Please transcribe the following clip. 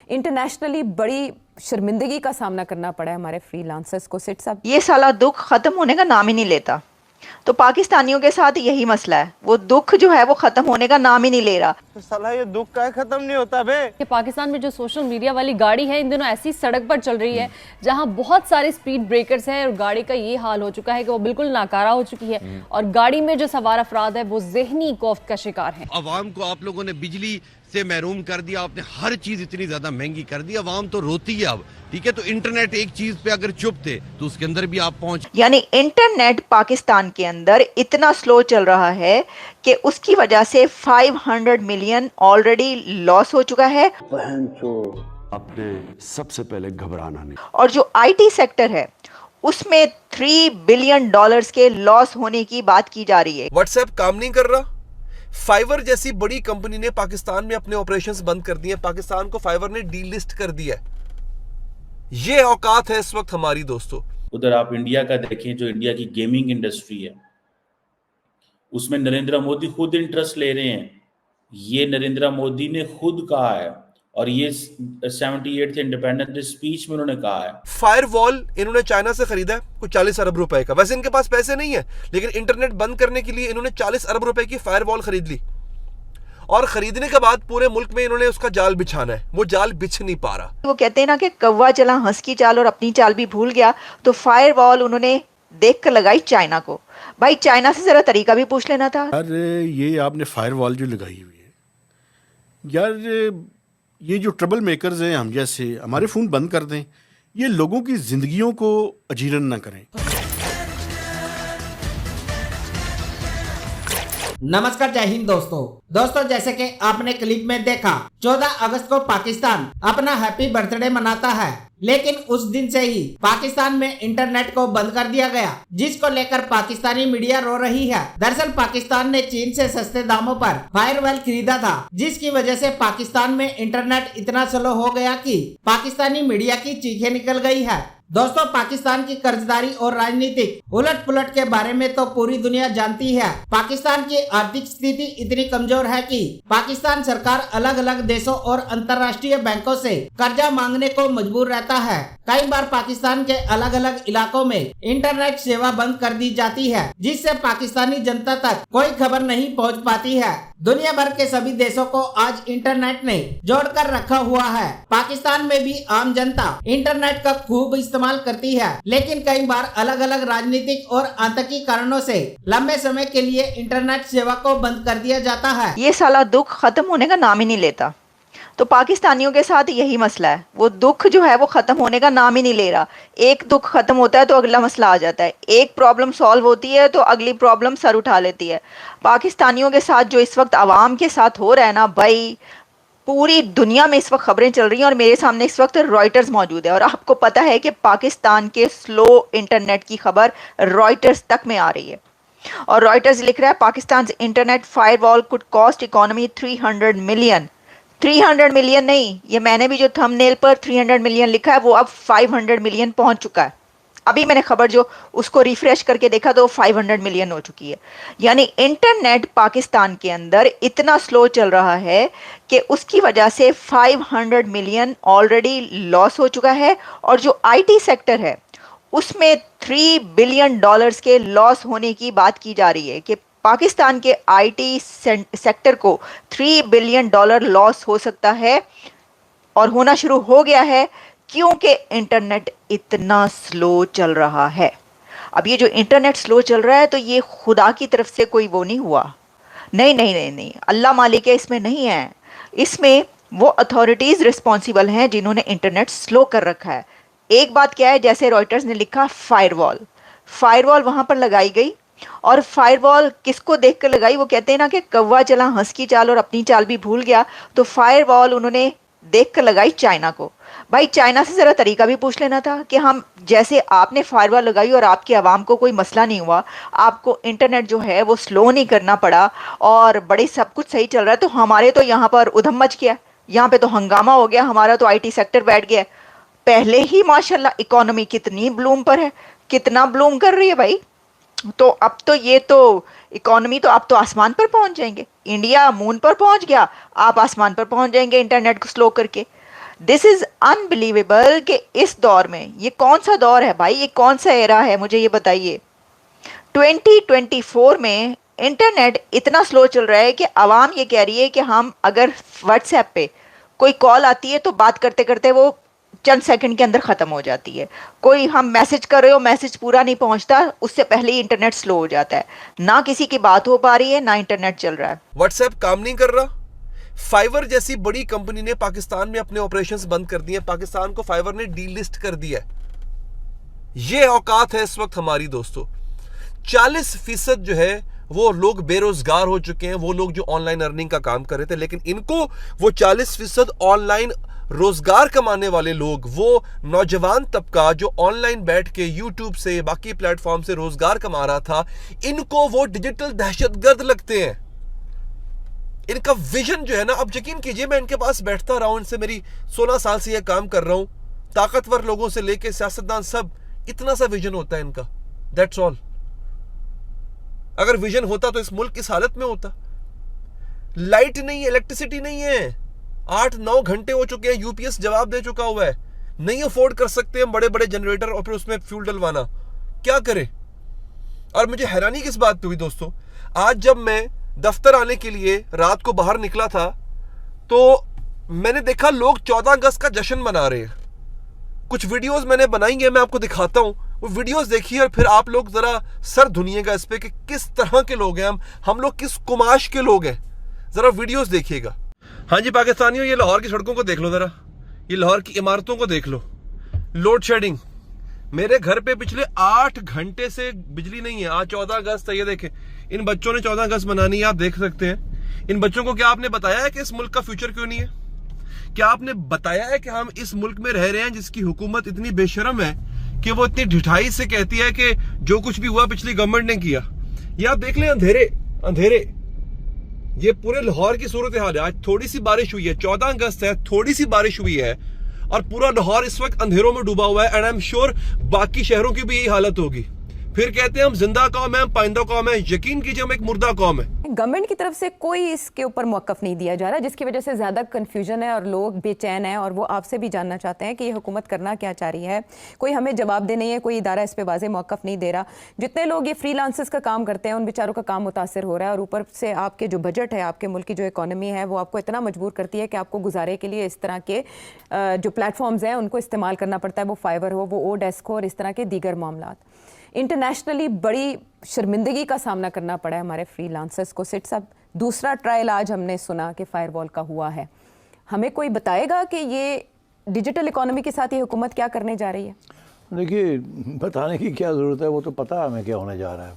Internationally बड़ी शर्मिंदगी का सामना करना पड़ा है हमारे फ्रीलांसर्स को। सेठ साहब, ये साला दुख खत्म होने का नाम ही नहीं लेता। तो पाकिस्तानियों के साथ यही मसला है, वो दुख जो है वो खत्म होने का नाम ही नहीं ले रहा। तो साला ये दुख का खत्म नहीं होता बे। कि पाकिस्तान में जो सोशल मीडिया वाली गाड़ी है इन दिनों ऐसी सड़क पर चल रही है जहां बहुत सारे स्पीड ब्रेकर्स हैं और गाड़ी का ये हाल हो चुका है कि वो बिल्कुल नाकारा हो चुकी है और गाड़ी में जो सवार अफराद है वो ज़हनी खौफ का शिकार हैं। अवाम को आप लोगों ने बिजली से महरूम कर दिया, आपने हर चीज इतनी ज्यादा महंगी कर दी, अवाम तो रोती है अब। ठीक है, तो इंटरनेट एक चीज पे अगर चुप थे तो उसके अंदर भी आप पहुंच, यानी इंटरनेट पाकिस्तान के अंदर इतना स्लो चल रहा है कि उसकी वजह से 500 मिलियन ऑलरेडी लॉस हो चुका है। आपने सबसे पहले घबराना नहीं। और जो आईटी सेक्टर है उसमें $3 बिलियन के लॉस होने की बात की जा रही है। व्हाट्सएप काम नहीं कर रहा। फाइवर जैसी बड़ी कंपनी ने पाकिस्तान में अपने ऑपरेशंस बंद कर दिए। पाकिस्तान को फाइवर ने डीलिस्ट कर दिया। ये औकात है इस वक्त हमारी दोस्तों। उधर आप इंडिया का देखें, जो इंडिया की गेमिंग इंडस्ट्री है उसमें नरेंद्र मोदी खुद इंटरेस्ट ले रहे हैं। ये नरेंद्र मोदी ने खुद कहा है और ये 78th इंडिपेंडेंस स्पीच में उन्होंने कहा है। फायरवॉल इन्होंने चाइना से खरीदा है कुछ 40 अरब रुपए का। वैसे इनके पास पैसे नहीं है, लेकिन इंटरनेट बंद करने के लिए इन्होंने 40 अरब रुपए की फायरवॉल खरीद ली और खरीदने के बाद पूरे मुल्क में इन्होंने उसका जाल बिछाना है। वो जाल बिछ नहीं पा रहा। वो कहते हैं ना कि कौवा चला हंस की चाल और अपनी चाल भी भूल गया। तो फायरवॉल उन्होंने देख कर लगाई चाइना को। भाई चाइना से जरा तरीका भी पूछ लेना था। यार ये आपने फायरवॉल जो लगाई हुई है, यार ये जो ट्रबल मेकर्स हैं हम जैसे, हमारे फ़ोन बंद कर दें, ये लोगों की ज़िंदगियों को अजीरन ना करें। नमस्कार, जय हिंद दोस्तों, जैसे कि आपने क्लिप में देखा 14 अगस्त को पाकिस्तान अपना हैप्पी बर्थडे मनाता है, लेकिन उस दिन से ही पाकिस्तान में इंटरनेट को बंद कर दिया गया, जिसको लेकर पाकिस्तानी मीडिया रो रही है। दरअसल पाकिस्तान ने चीन से सस्ते दामों पर फायरवॉल खरीदा था, जिसकी वजह से पाकिस्तान में इंटरनेट इतना स्लो हो गया कि पाकिस्तानी मीडिया की चीखें निकल गई है। दोस्तों, पाकिस्तान की कर्जदारी और राजनीतिक उलट पुलट के बारे में तो पूरी दुनिया जानती है। पाकिस्तान की आर्थिक स्थिति इतनी कमजोर है कि पाकिस्तान सरकार अलग अलग देशों और अंतर्राष्ट्रीय बैंकों से कर्जा मांगने को मजबूर रहता है। कई बार पाकिस्तान के अलग अलग इलाकों में इंटरनेट सेवा बंद कर दी जाती है, जिससे पाकिस्तानी जनता तक कोई खबर नहीं पहुंच पाती है। दुनिया भर के सभी देशों को आज इंटरनेट ने जोड़कर रखा हुआ है। पाकिस्तान में भी आम जनता इंटरनेट का खूब इस्तेमाल करती है, लेकिन कई बार अलग अलग राजनीतिक और आतंकी कारणों से लंबे समय के लिए इंटरनेट सेवा को बंद कर दिया जाता है। ये साला दुख खत्म होने का नाम ही नहीं लेता। तो पाकिस्तानियों के साथ यही मसला है, वो दुख जो है वो खत्म होने का नाम ही नहीं ले रहा। एक दुख खत्म होता है तो अगला मसला आ जाता है, एक प्रॉब्लम सॉल्व होती है तो अगली प्रॉब्लम सर उठा लेती है। पाकिस्तानियों के साथ जो इस वक्त आवाम के साथ हो रहा है ना भाई, पूरी दुनिया में इस वक्त खबरें चल रही हैं और मेरे सामने इस वक्त रॉयटर्स मौजूद है और आपको पता है कि पाकिस्तान के स्लो इंटरनेट की खबर रॉयटर्स तक में आ रही है। और रॉयटर्स लिख रहा है Pakistan internet firewall could cost economy 300 million. 300 million नहीं, ये मैंने भी जो थंबनेल पर 300 मिलियन लिखा है वो अब 500 मिलियन पहुंच चुका है। अभी मैंने खबर जो उसको रिफ्रेश करके देखा तो 500 मिलियन हो चुकी है। यानी इंटरनेट पाकिस्तान के अंदर इतना स्लो चल रहा है कि उसकी वजह से 500 मिलियन ऑलरेडी लॉस हो चुका है। और जो आईटी सेक्टर है उसमें $3 बिलियन के लॉस होने की बात की जा रही है कि पाकिस्तान के आईटी सेक्टर को $3 बिलियन लॉस हो सकता है और होना शुरू हो गया है, क्योंकि इंटरनेट इतना स्लो चल रहा है। अब ये जो इंटरनेट स्लो चल रहा है तो ये खुदा की तरफ से कोई वो नहीं हुआ, नहीं नहीं नहीं नहीं, अल्लाह मालिक है, इसमें नहीं है। इसमें वो अथॉरिटीज़ रिस्पॉन्सिबल हैं जिन्होंने इंटरनेट स्लो कर रखा है। एक बात क्या है, जैसे रॉयटर्स ने लिखा फायरवॉल वहाँ पर लगाई गई और फायरवॉल किसको देख कर लगाई? वो कहते हैं ना कि कौवा चला हंस की चाल और अपनी चाल भी भूल गया। तो फायरवॉल उन्होंने देख कर लगाई चाइना को। भाई चाइना से ज़रा तरीका भी पूछ लेना था कि हम जैसे आपने फायरवॉल लगाई और आपकी आवाम को कोई मसला नहीं हुआ, आपको इंटरनेट जो है वो स्लो नहीं करना पड़ा और बड़े सब कुछ सही चल रहा है, तो हमारे तो यहाँ पर उधम मच गया, यहाँ पे तो हंगामा हो गया, हमारा तो आईटी सेक्टर बैठ गया। पहले ही माशाल्लाह इकोनॉमी कितनी ब्लूम पर है, कितना ब्लूम कर रही है भाई। तो अब तो ये तो इकोनॉमी तो अब तो आसमान पर पहुंच जाएंगे। इंडिया मून पर पहुंच गया, आप आसमान पर पहुंच जाएंगे इंटरनेट को स्लो करके। दिस इज अनबिलीवेबल कि इस दौर में, ये कौन सा दौर है भाई, ये कौन सा एरा है, मुझे ये बताइए। 2024 में इंटरनेट इतना स्लो चल रहा है कि आवाम ये कह रही है कि हम अगर व्हाट्सएप पे कोई कॉल आती है तो बात करते करते वो चंद सेकंड के अंदर ख़त्म हो जाती है। कोई हम मैसेज कर रहे हो, मैसेज पूरा नहीं पहुंचता, उससे पहले ही इंटरनेट स्लो हो जाता है। ना किसी की बात हो पा रही है, ना इंटरनेट चल रहा है। व्हाट्सएप काम नहीं कर रहा। फाइवर जैसी बड़ी कंपनी ने पाकिस्तान में अपने ऑपरेशंस बंद कर दिए। पाकिस्तान को फाइवर ने डीलिस्ट कर दिया है। ये औकात है इस वक्त हमारी दोस्तों। 40% जो है वो लोग बेरोजगार हो चुके हैं, वो लोग जो ऑनलाइन अर्निंग का काम कर रहे थे। लेकिन इनको वो 40% ऑनलाइन रोजगार कमाने वाले लोग, वो नौजवान तबका जो ऑनलाइन बैठ के यूट्यूब से, बाकी प्लेटफॉर्म से रोजगार कमा रहा था, इनको वो डिजिटल दहशतगर्द लगते हैं। इनका विजन जो है ना, अब यकीन कीजिए मैं इनके पास बैठता रहा हूं, इनसे मेरी 16 साल से यह काम कर रहा हूं। ताकतवर लोगों से लेके सियासतदान, सब इतना सा विजन होता है इनका, दैट्स ऑल। अगर विजन होता तो इस मुल्क किस हालत में होता। लाइट नहीं है, इलेक्ट्रिसिटी नहीं है, 8-9 घंटे हो चुके हैं, यूपीएस जवाब दे चुका हुआ है। नहीं अफोर्ड कर सकते हम बड़े बड़े जनरेटर और फिर उसमें फ्यूल डलवाना, क्या करें। और मुझे हैरानी किस बात हुई दोस्तों, आज जब मैं दफ्तर आने के लिए रात को बाहर निकला था तो मैंने देखा लोग 14 अगस्त का जश्न मना रहे हैं। कुछ वीडियोस मैंने बनाई है, मैं आपको दिखाता हूं, वो वीडियोस देखिए और फिर आप लोग जरा सर धुनिएगा इस पे कि किस तरह के लोग हैं हम लोग किस कुमाश के लोग हैं। जरा वीडियोस देखिएगा। हाँ जी पाकिस्तानियों, ये लाहौर की सड़कों को देख लो जरा, ये लाहौर की इमारतों को देख लो। लोड शेडिंग, मेरे घर पे पिछले 8 घंटे से बिजली नहीं है। आज 14 अगस्त है, ये देखें, इन बच्चों ने 14 अगस्त मनानी है, आप देख सकते हैं। इन बच्चों को क्या आपने बताया है कि इस मुल्क का फ्यूचर क्यों नहीं है? क्या आपने बताया है कि हम इस मुल्क में रह रहे हैं जिसकी हुकूमत इतनी बेशरम है कि वो इतनी ढिठाई से कहती है कि जो कुछ भी हुआ पिछली गवर्नमेंट ने किया। ये आप देख लें, अंधेरे अंधेरे, ये पूरे लाहौर की सूरत हाल है। आज थोड़ी सी बारिश हुई है, 14 अगस्त है, थोड़ी सी बारिश हुई है और पूरा लाहौर इस वक्त अंधेरों में डूबा हुआ है। एंड आई एम श्योर बाकी शहरों की भी यही हालत होगी। फिर कहते हैं हम जिंदा कौम है, हम पाइंदा कौम है। यकीन कीजिए हम एक मुर्दा कौम है। गवर्नमेंट की तरफ से कोई इसके ऊपर मौकफ नहीं दिया जा रहा, जिसकी वजह से ज़्यादा कन्फ्यूजन है और लोग बेचैन हैं और वो आपसे भी जानना चाहते हैं कि ये हुकूमत करना क्या चाह रही है। कोई हमें जवाब दे नहीं है, कोई इदारा इस पर वाज़े मौकफ नहीं दे रहा। जितने लोग ये फ्रीलांसर्स का काम करते हैं उन बेचारों का काम मुतासर हो रहा है और ऊपर से आपके जो बजट है, आपके मुल्क की जो इकॉनमी है, वो आपको इतना मजबूर करती है कि आपको गुजारे के लिए इस तरह के जो प्लेटफॉर्म्स हैं उनको इस्तेमाल करना पड़ता है। वो फाइवर हो, वो ओडेस्क हो और इस तरह के दीगर मामलात। इंटरनेशनली बड़ी शर्मिंदगी का सामना करना पड़ा है हमारे फ्रीलांसर्स को। सिट साहब, दूसरा ट्रायल आज हमने सुना कि फायरवॉल का हुआ है। हमें कोई बताएगा कि ये डिजिटल इकोनॉमी के साथ ये हुकूमत क्या करने जा रही है? देखिए, बताने की क्या ज़रूरत है, वो तो पता है हमें क्या होने जा रहा है।